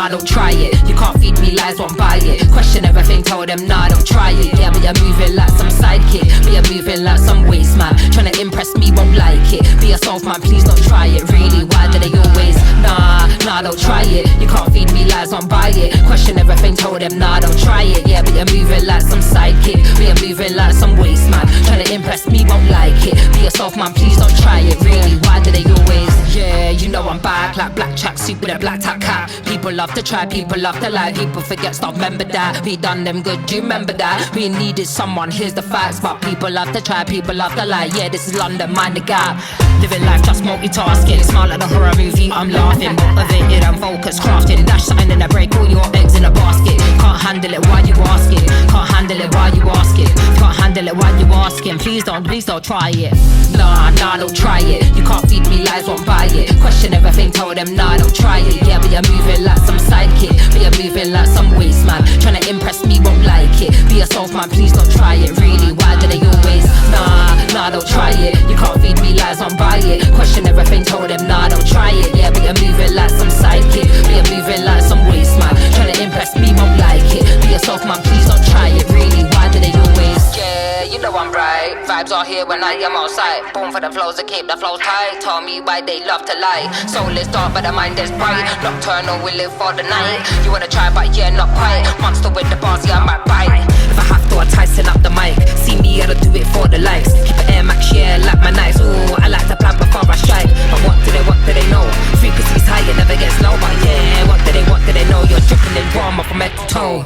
nah, don't try it. You can't feed me lies, won't buy it. Question everything, tell them, nah, don't try it. Yeah, but you're moving like some sidekick. But you're moving like some waste man. Tryna impress me, won't like it. Be yourself, man, please don't try it. Really, why do they always? Nah, don't try it. You can't feed me lies, won't buy it. Question everything, tell them, nah, don't try it. Yeah, but you're moving like some sidekick. But you're moving like some waste man. Tryna impress me, won't like it. Be yourself, man, please don't try it. Really, why do they always? Yeah, you know I'm back like black tracksuit with a black top cap. People love to try, people love to lie. People forget, stop, remember that. We done them good, do you remember that? We needed someone, here's the facts. But people love to try, people love to lie. Yeah, this is London, mind the gap. Living life just multitasking. Smile like a horror movie, I'm laughing. Motivated and focused, crafting. Dash something in a break, all your eggs in a basket. Can't handle it, why you asking? Can't handle it, why you asking? Can't handle it, why you asking? Please don't try it. Nah, don't try it. You can't feed me lies, won't buy it. Question everything, tell them, nah, don't try it. Yeah, but you're moving like some sidekick. But you're moving like some waste man. Tryna impress me, won't like it. Be yourself, man, please don't try it. Really, why do they always? Nah, don't try it. You can't feed me lies, won't buy it. Question everything, tell them, nah, don't try it. Yeah, but you're moving like some sidekick. But you're moving like some waste man. Tryna impress me, won't like it. Be yourself, man, please don't try it. Really, why do they always? Yeah, you know I'm right. Vibes are here when I am outside. Born for the flows to keep the flows tight. Tell me why they love to lie. Soul is dark but the mind is bright. Nocturnal, we live for the night. You wanna try but yeah, not quite. Monster with the bars, yeah, I might bite. If I have to, I tighten up the mic. See me, I don't do it for the likes. Keep it Air Max, yeah, like my nights. Ooh, I like to plan before I strike. But what do they know? Frequency's high, it never gets low. But yeah, what do they know? You're dripping in warm from head to toe.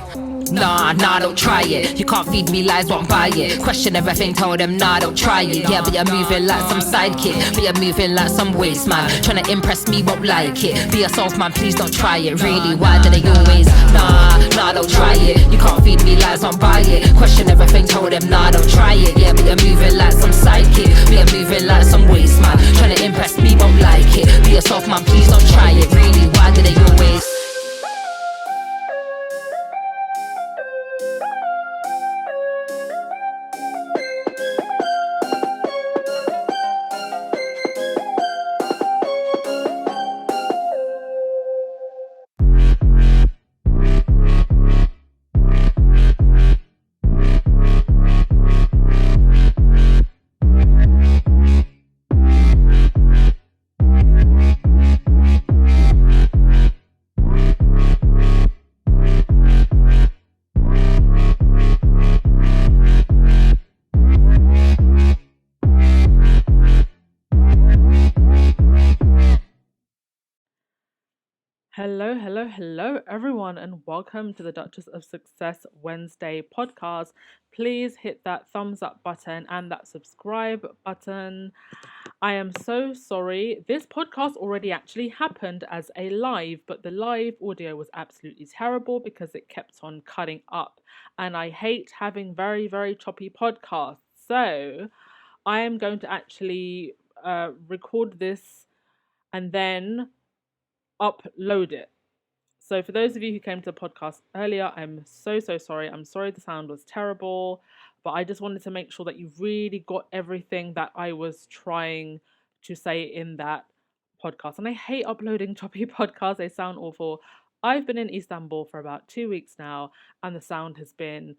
Nah, don't try it. You can't feed me lies, won't buy it. Question everything, tell them, nah, don't try it. Yeah, but you're moving like some sidekick. But you're moving like some waste man. Tryna impress me, won't like it. Be yourself, man, please don't try it. Really, why do they always? Nah, don't try it. You can't feed me lies, won't buy it. Question everything, tell them, nah, don't try it. Yeah, but you're moving like some sidekick. But you're moving like some waste man. Tryna impress me, won't like it. Be yourself, man, please don't try it. Really, why do they always? Hello everyone, and welcome to the Duchess of Success Wednesday podcast. Please hit that thumbs up button and that subscribe button. I am so sorry. This podcast already actually happened as a live, but the live audio was absolutely terrible because it kept on cutting up, and I hate having very, very choppy podcasts. So I am going to actually record this and then upload it. So for those of you who came to the podcast earlier, I'm so sorry. I'm sorry the sound was terrible, but I just wanted to make sure that you really got everything that I was trying to say in that podcast. And I hate uploading choppy podcasts. They sound awful. I've been in Istanbul for about 2 weeks now, and the sound has been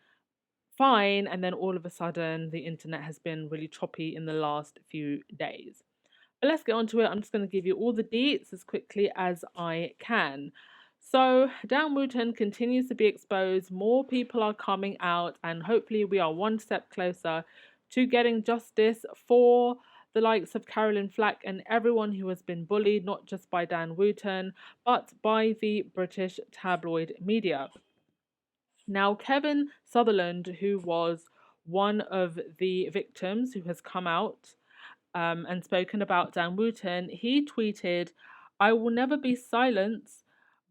fine. And then all of a sudden, the internet has been really choppy in the last few days. But let's get on to it. I'm just going to give you all the deets as quickly as I can. So, Dan Wootten continues to be exposed. More people are coming out, and hopefully we are one step closer to getting justice for the likes of Caroline Flack and everyone who has been bullied, not just by Dan Wootten, but by the British tabloid media. Now, Kevin Sutherland, who was one of the victims who has come out and spoken about Dan Wootten, he tweeted, "I will never be silenced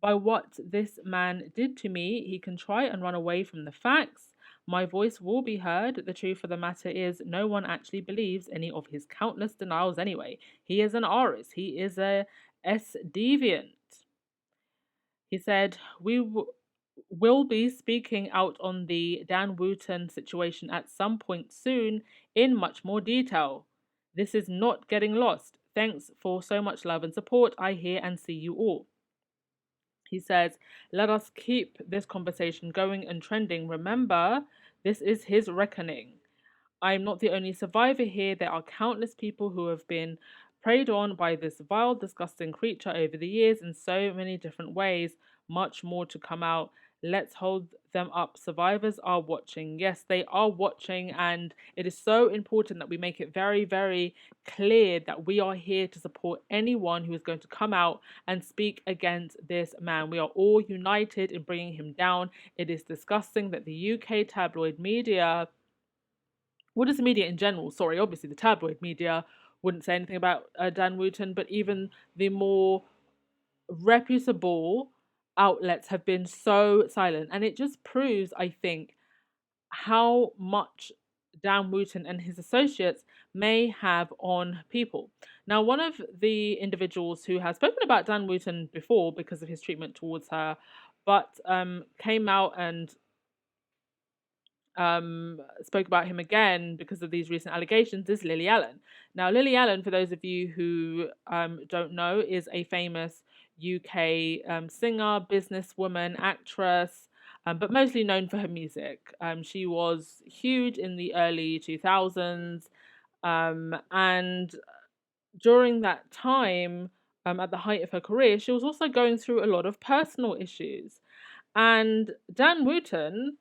by what this man did to me. He can try and run away from the facts. My voice will be heard. The truth of the matter is no one actually believes any of his countless denials anyway. He is an artist. He is a S-deviant." He said, "We will be speaking out on the Dan Wootten situation at some point soon in much more detail. This is not getting lost. Thanks for so much love and support. I hear and see you all." He says, let us keep this conversation going and trending. Remember, this is his reckoning. I'm not the only survivor here. There are countless people who have been preyed on by this vile, disgusting creature over the years in so many different ways. Much more to come out. Let's hold them up. Survivors are watching. Yes, they are watching, and it is so important that we make it very, very clear that we are here to support anyone who is going to come out and speak against this man. We are all united in bringing him down. It is disgusting that the UK tabloid media, well, just the media in general, sorry, obviously the tabloid media wouldn't say anything about Dan Wootten, but even the more reputable outlets have been so silent. And it just proves, I think, how much Dan Wootten and his associates may have on people. Now, one of the individuals who has spoken about Dan Wootten before because of his treatment towards her, but came out and spoke about him again because of these recent allegations is Lily Allen. Now, Lily Allen, for those of you who don't know, is a famous UK singer, businesswoman, actress, but mostly known for her music. She was huge in the early 2000s, and during that time, at the height of her career, she was also going through a lot of personal issues. And Dan Wootten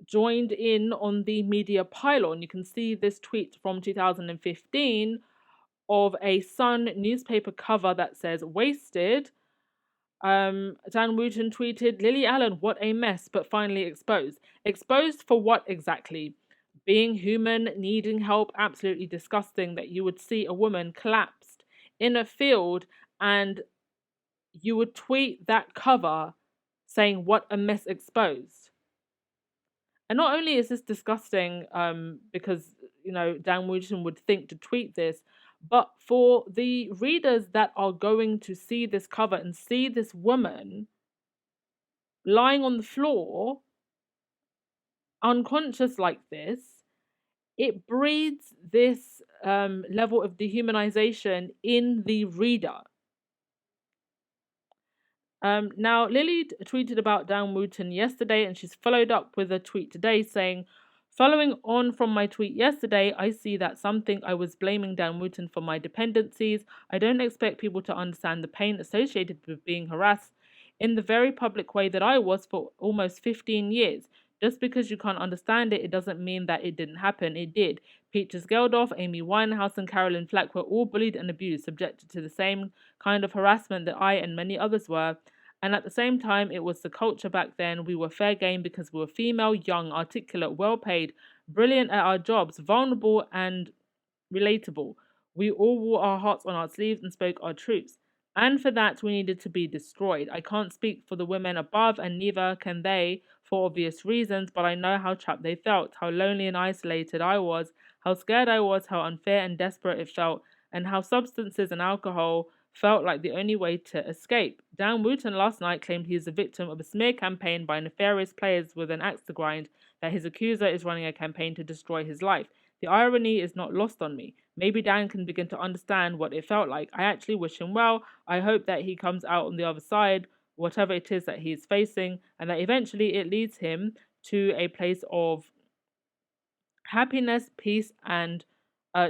joined in on the media pylon. You can see this tweet from 2015 of a Sun newspaper cover that says "Wasted." Dan Wootten tweeted, "Lily Allen, what a mess, but finally exposed. Exposed for what exactly? Being human, needing help, absolutely disgusting that you would see a woman collapsed in a field and you would tweet that cover saying, what a mess, exposed." And not only is this disgusting, because Dan Wooten would think to tweet this, but for the readers that are going to see this cover and see this woman lying on the floor, unconscious like this, it breeds this level of dehumanization in the reader. Now, Lily tweeted about Dan Wootten yesterday, and she's followed up with a tweet today saying, "Following on from my tweet yesterday, I see that something I was blaming Dan Wootten for my dependencies. I don't expect people to understand the pain associated with being harassed in the very public way that I was for almost 15 years. Just because you can't understand it, it doesn't mean that it didn't happen. It did. Peaches Geldof, Amy Winehouse, and Carolyn Flack were all bullied and abused, subjected to the same kind of harassment that I and many others were. And at the same time, it was the culture back then. We were fair game because we were female, young, articulate, well paid, brilliant at our jobs, vulnerable and relatable. We all wore our hearts on our sleeves and spoke our truths. And for that, we needed to be destroyed. I can't speak for the women above, and neither can they, for obvious reasons, but I know how trapped they felt, how lonely and isolated I was, how scared I was, how unfair and desperate it felt, and how substances and alcohol felt like the only way to escape. Dan Wootten last night claimed he is a victim of a smear campaign by nefarious players with an axe to grind, that his accuser is running a campaign to destroy his life. The irony is not lost on me. Maybe Dan can begin to understand what it felt like. I actually wish him well. I hope that he comes out on the other side, whatever it is that he is facing, and that eventually it leads him to a place of happiness, peace, and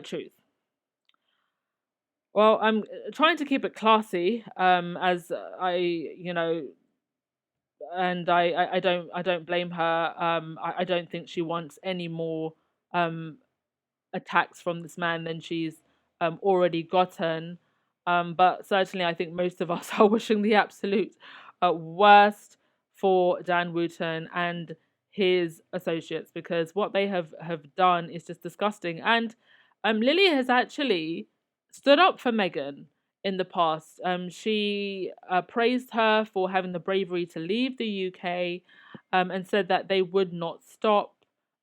truth." Well, I'm trying to keep it classy, as I don't blame her. I don't think she wants any more attacks from this man than she's already gotten. But certainly, I think most of us are wishing the absolute worst for Dan Wootten and his associates, because what they have done is just disgusting. And Lily has actually stood up for Meghan in the past. She praised her for having the bravery to leave the UK, and said that they would not stop.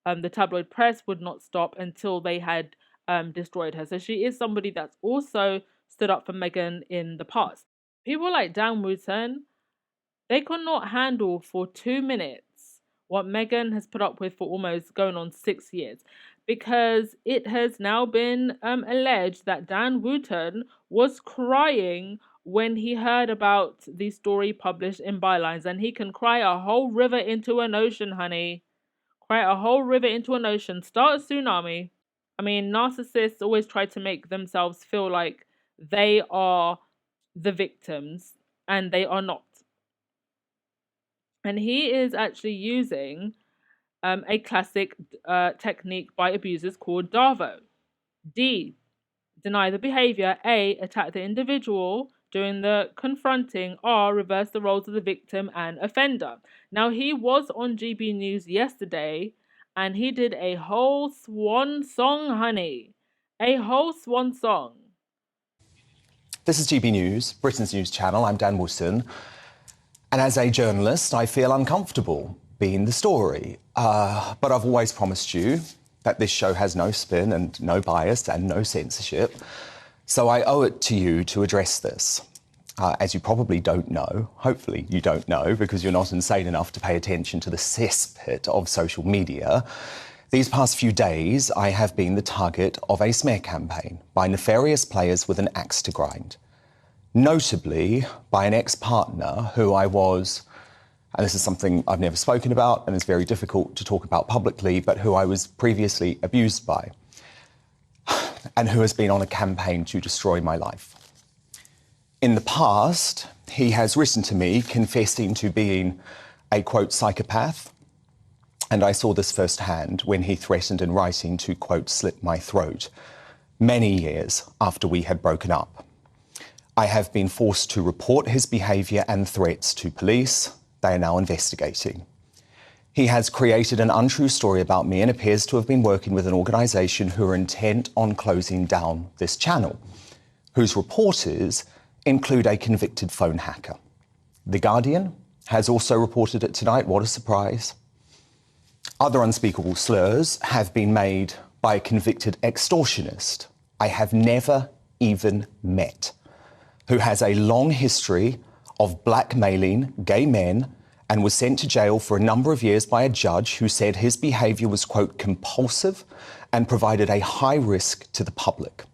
The tabloid press would not stop until they had destroyed her. So she is somebody that's also stood up for Meghan in the past. People like Dan Wootten, they could not handle for 2 minutes what Meghan has put up with for almost going on 6 years, because it has now been alleged that Dan Wootten was crying when he heard about the story published in Bylines, and he can cry a whole river into an ocean, honey. Cry a whole river into an ocean. Start a tsunami. I mean, narcissists always try to make themselves feel like they are the victims, and they are not. And he is actually using a classic technique by abusers called DARVO. D, deny the behavior. A, attack the individual during the confronting. R, reverse the roles of the victim and offender. Now, he was on GB News yesterday, and he did a whole swan song, honey. A whole swan song. This is GB News, Britain's news channel. I'm Dan Wootten. And as a journalist, I feel uncomfortable being the story. But I've always promised you that this show has no spin and no bias and no censorship. So I owe it to you to address this. As you probably don't know, hopefully you don't know, because you're not insane enough to pay attention to the cesspit of social media. These past few days, I have been the target of a smear campaign by nefarious players with an axe to grind. Notably by an ex-partner who I was, and this is something I've never spoken about and is very difficult to talk about publicly, but who I was previously abused by, and who has been on a campaign to destroy my life. In the past, he has written to me confessing to being a, quote, psychopath, and I saw this firsthand when he threatened in writing to, quote, slit my throat, many years after we had broken up. I have been forced to report his behaviour and threats to police. They are now investigating. He has created an untrue story about me and appears to have been working with an organisation who are intent on closing down this channel, whose reporters include a convicted phone hacker. The Guardian has also reported it tonight. What a surprise. Other unspeakable slurs have been made by a convicted extortionist I have never even met, who has a long history of blackmailing gay men and was sent to jail for a number of years by a judge who said his behaviour was, quote, compulsive and provided a high risk to the public.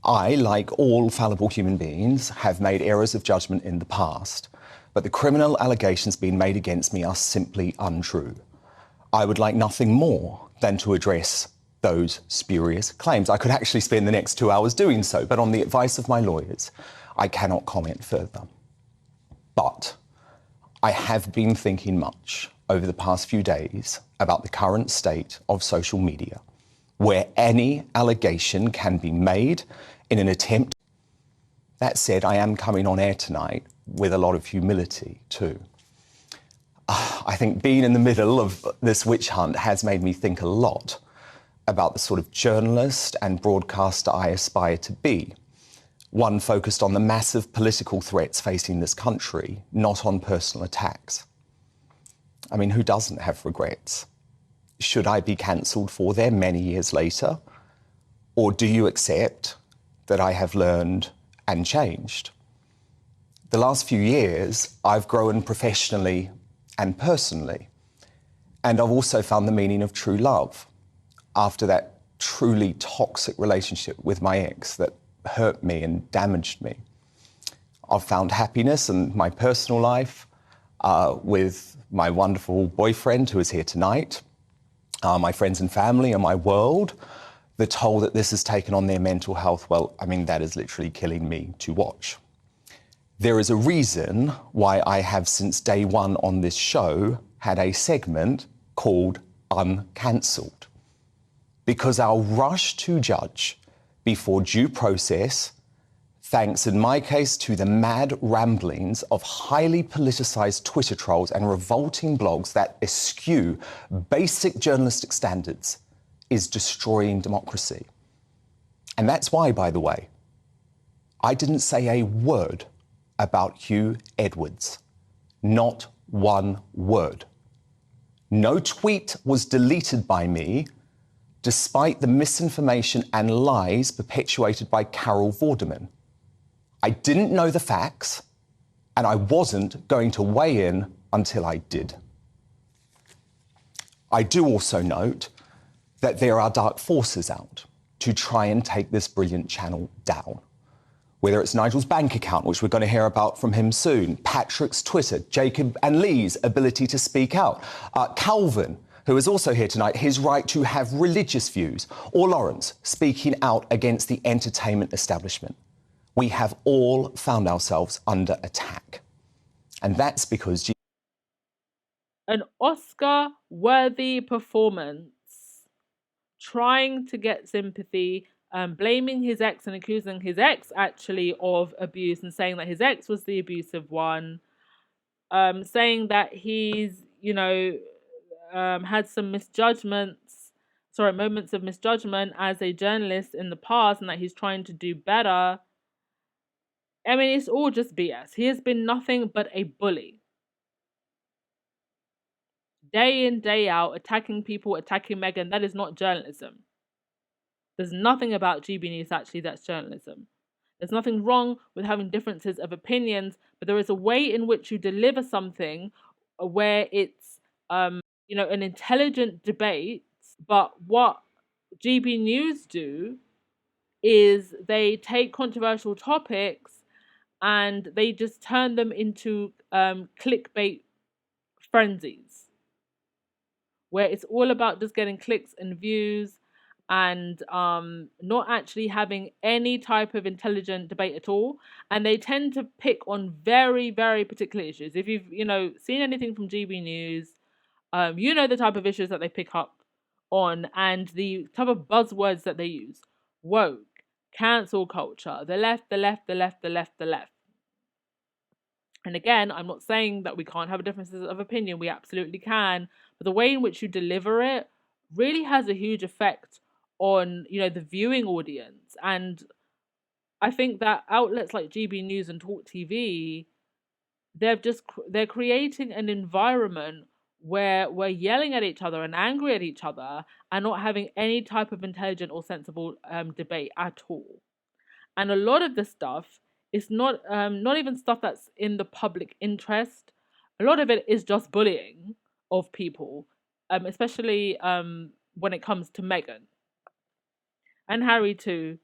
I, like all fallible human beings, have made errors of judgment in the past, but the criminal allegations being made against me are simply untrue. I would like nothing more than to address those spurious claims. I could actually spend the next 2 hours doing so, but on the advice of my lawyers, I cannot comment further. But I have been thinking much over the past few days about the current state of social media, where any allegation can be made in an attempt. That said, I am coming on air tonight with a lot of humility too. I think being in the middle of this witch hunt has made me think a lot about the sort of journalist and broadcaster I aspire to be. One focused on the massive political threats facing this country, not on personal attacks. I mean, who doesn't have regrets? Should I be cancelled for them many years later? Or do you accept that I have learned and changed? The last few years, I've grown professionally and personally, and I've also found the meaning of true love after that truly toxic relationship with my ex that hurt me and damaged me. I've found happiness in my personal life with my wonderful boyfriend who is here tonight, my friends and family and my world. The toll that this has taken on their mental health, well, I mean, that is literally killing me to watch. There is a reason why I have since day one on this show had a segment called Uncancelled. Because our rush to judge before due process, thanks in my case to the mad ramblings of highly politicised Twitter trolls and revolting blogs that eschew basic journalistic standards, is destroying democracy. And that's why, by the way, I didn't say a word about Hugh Edwards. Not one word. No tweet was deleted by me, despite the misinformation and lies perpetuated by Carol Vorderman. I didn't know the facts, and I wasn't going to weigh in until I did. I do also note that there are dark forces out to try and take this brilliant channel down. Whether it's Nigel's bank account, which we're going to hear about from him soon, Patrick's Twitter, Jacob and Lee's ability to speak out, Calvin, who is also here tonight, his right to have religious views, or Lawrence speaking out against the entertainment establishment. We have all found ourselves under attack. And that's because... An Oscar-worthy performance, trying to get sympathy, blaming his ex and accusing his ex actually of abuse and saying that his ex was the abusive one, saying that he's, had some moments of misjudgment as a journalist in the past and that he's trying to do better. I mean, it's all just BS. He has been nothing but a bully. Day in, day out, attacking people, attacking Meghan. That is not journalism. There's nothing about GB News actually that's journalism. There's nothing wrong with having differences of opinions, but there is a way in which you deliver something where it's, an intelligent debate. But what GB News do is they take controversial topics and they just turn them into clickbait frenzies, where it's all about just getting clicks and views and not actually having any type of intelligent debate at all. And they tend to pick on very, very particular issues. If you've, seen anything from GB News, the type of issues that they pick up on and the type of buzzwords that they use. Woke, cancel culture, the left, the left, the left, the left, the left. And again, I'm not saying that we can't have differences of opinion. We absolutely can. But the way in which you deliver it really has a huge effect on, the viewing audience. And I think that outlets like GB News and Talk TV, they're creating an environment where we're yelling at each other and angry at each other and not having any type of intelligent or sensible debate at all. And a lot of the stuff is not even stuff that's in the public interest. A lot of it is just bullying of people, especially when it comes to Meghan. And Harry too,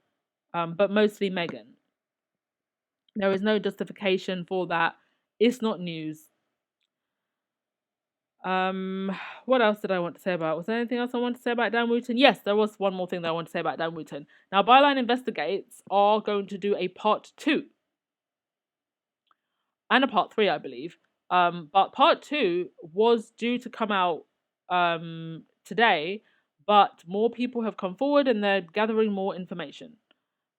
but mostly Meghan. There is no justification for that. It's not news. What else did I want to say about? Was there anything else I wanted to say about Dan Wootten? Yes, there was one more thing that I want to say about Dan Wootten. Now, Byline Investigates are going to do a part 2 and a part 3, I believe. But part 2 was due to come out today, but more people have come forward and they're gathering more information.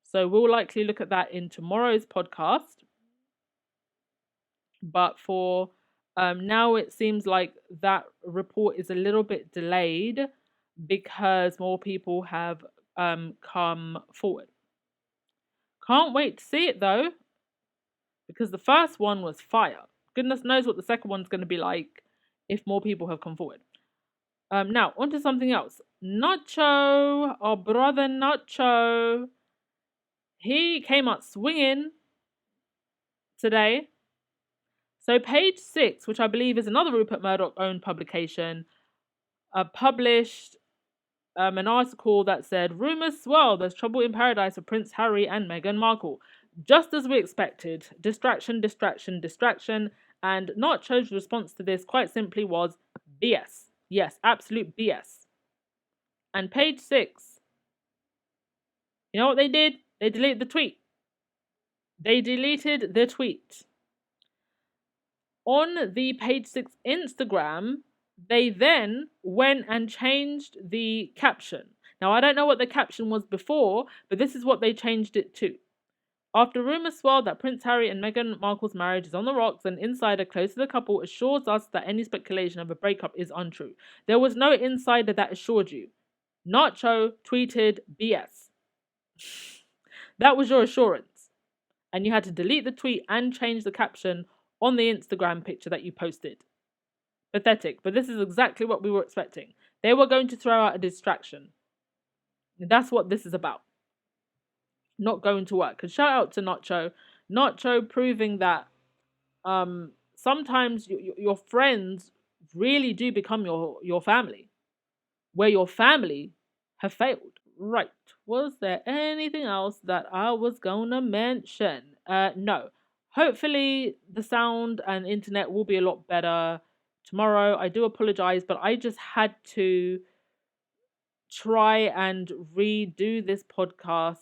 So we'll likely look at that in tomorrow's podcast. But for now, it seems like that report is a little bit delayed because more people have come forward. Can't wait to see it though, because the first one was fire. Goodness knows what the second one's going to be like if more people have come forward. Now, on to something else. Nacho, our brother Nacho, he came out swinging today. So Page 6, which I believe is another Rupert Murdoch-owned publication, published an article that said, "Rumours swirl, there's trouble in paradise for Prince Harry and Meghan Markle." Just as we expected. Distraction, distraction, distraction. And Nacho's response to this quite simply was BS. Yes, absolute BS. And Page 6, you know what they did? They deleted the tweet. They deleted the tweet. On the Page 6 Instagram, they then went and changed the caption. Now, I don't know what the caption was before, but this is what they changed it to. After rumours swirl that Prince Harry and Meghan Markle's marriage is on the rocks, an insider close to the couple assures us that any speculation of a breakup is untrue. There was no insider that assured you. Nacho tweeted BS. That was your assurance. And you had to delete the tweet and change the caption on the Instagram picture that you posted. Pathetic, but this is exactly what we were expecting. They were going to throw out a distraction. That's what this is about. Not going to work. And shout out to Nacho. Nacho proving that sometimes your friends really do become your family. Where your family have failed. Right. Was there anything else that I was gonna mention? No. Hopefully the sound and internet will be a lot better tomorrow. I do apologize, but I just had to try and redo this podcast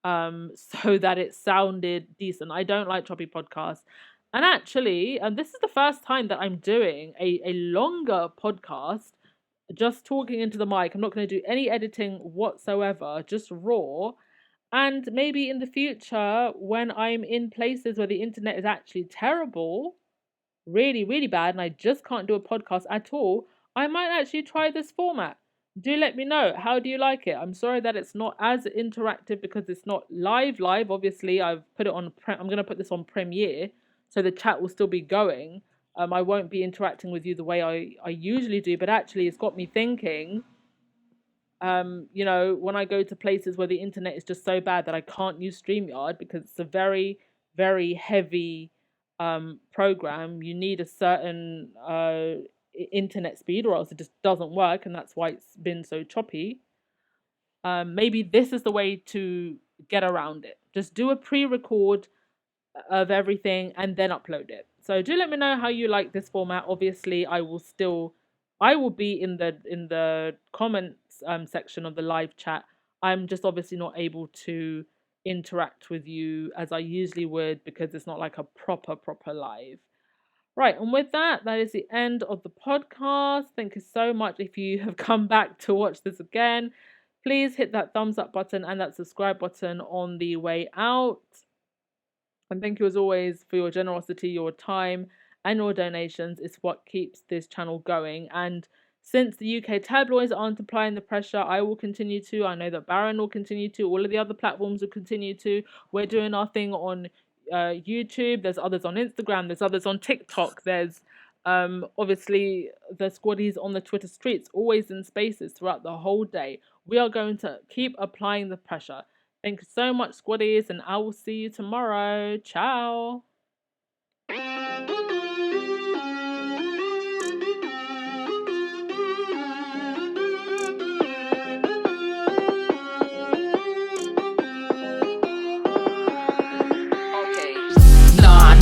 so that it sounded decent. I don't like choppy podcasts. And actually, and this is the first time that I'm doing a longer podcast, just talking into the mic. I'm not going to do any editing whatsoever, just raw. And maybe in the future, when I'm in places where the internet is actually terrible, really, really bad, and I just can't do a podcast at all, I might actually try this format. Do let me know. How do you like it? I'm sorry that it's not as interactive because it's not live. Obviously, I've put it on. I'm going to put this on Premiere, so the chat will still be going. I won't be interacting with you the way I usually do, but actually, it's got me thinking. When I go to places where the internet is just so bad that I can't use StreamYard because it's a very, very heavy program. You need a certain internet speed or else it just doesn't work, and that's why it's been so choppy. Maybe this is the way to get around it. Just do a pre-record of everything and then upload it. So do let me know how you like this format. Obviously, I will be in the comments section of the live chat. I'm just obviously not able to interact with you as I usually would because it's not like a proper live. Right, and with that is the end of the podcast. Thank you so much. If you have come back to watch this again, please hit that thumbs up button and that subscribe button on the way out. And thank you as always for your generosity, your time, and your donations. It's what keeps this channel going. And since the UK tabloids aren't applying the pressure, I will continue to. I know that Baron will continue to. All of the other platforms will continue to. We're doing our thing on YouTube. There's others on Instagram. There's others on TikTok. There's obviously the squaddies on the Twitter streets, always in spaces throughout the whole day. We are going to keep applying the pressure. Thank you so much, squaddies, and I will see you tomorrow. Ciao.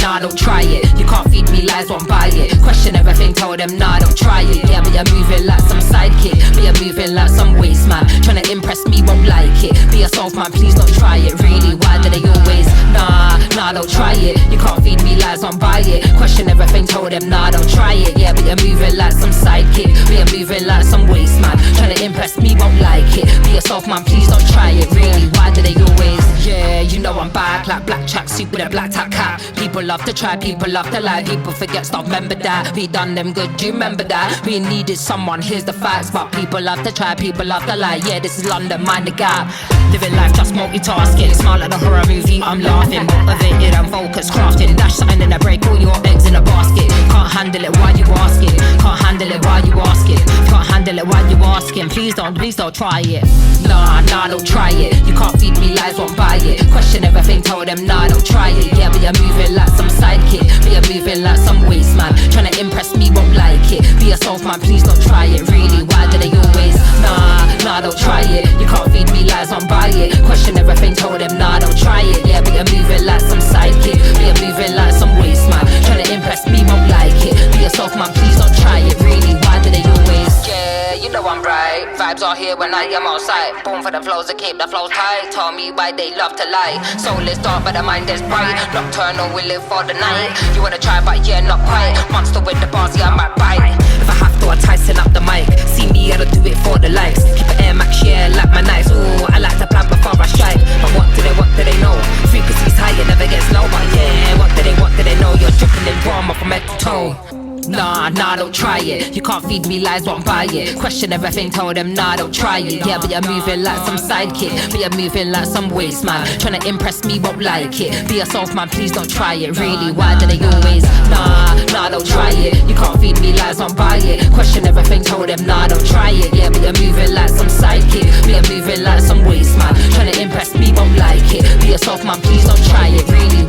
Nah, don't try it. You can't feed me lies, won't buy it. Question everything, tell them nah, don't try it. Yeah, but you're moving like some sidekick. But you're moving like some waste man. Tryna impress me, won't like it. Be yourself, man, please don't try it. Really, why do they always? Nah, don't try it. You can't feed me lies, won't buy it. Question everything, tell them nah, don't try it. Yeah, but you're moving like some sidekick. But you're moving like some waste man. Tryna impress me, won't like it. Be yourself, man, please don't try it. Really, why do they always? Yeah, you know I'm back like black tracksuit with a black top cap. People love to try, people love to lie. People forget stuff, remember that. We done them good, do you remember that? We needed someone, here's the facts. But people love to try, people love to lie. Yeah, this is London, mind the gap. Living life just multitasking. Smile like a horror movie, I'm laughing. Motivated and focused, crafting. Dash something in a break, all your eggs in a basket. Can't handle it, why you asking? Can't handle it, why you asking? Can't handle it, why you asking? Please don't try it. Nah, don't try it. You can't feed me lies, won't buy it. Question everything, tell them nah, don't try it. Yeah, but you're moving like some sidekick. But you're moving like some waste man. Tryna impress me, won't like it. Be yourself, man, please don't try it. Really, why do they always? Nah, don't try it. You can't feed me lies, won't buy it. Question everything, tell them nah, don't try it. Yeah, but you're moving like some sidekick. But you're moving like some waste man. Tryna impress me, won't like it. Be yourself, man, please don't try it. Really, why do they always? Yeah, you know I'm right. Vibes are here when I am outside. Born for the flows to keep the flows tight. Tell me why they love to lie. Soul is dark but the mind is bright. Nocturnal, we live for the night. You wanna try but yeah, not quite. Monster with the bars, yeah, I might bite. If I have to, I tighten up the mic. See me, I don't do it for the likes. Keep it Air Max, yeah, like my nights. Ooh, I like to plan before I strike. But what do they know? Frequency's high, it never gets low. But yeah, what do they know? You're dripping in drama from head to toe. Nah, don't try it. You can't feed me lies, won't buy it. Question everything, tell them nah, don't try it. Yeah, but you're moving like some sidekick. But you're moving like some waste man. Tryna impress me, won't like it. Be yourself, man, please don't try it. Really, why do they always? Nah, don't try it. You can't feed me lies, won't buy it. Question everything, tell them nah, don't try it. Yeah, but you're moving like some sidekick. But you're moving like some waste man. Tryna impress me, won't like it. Be yourself, man, please don't try it. Really,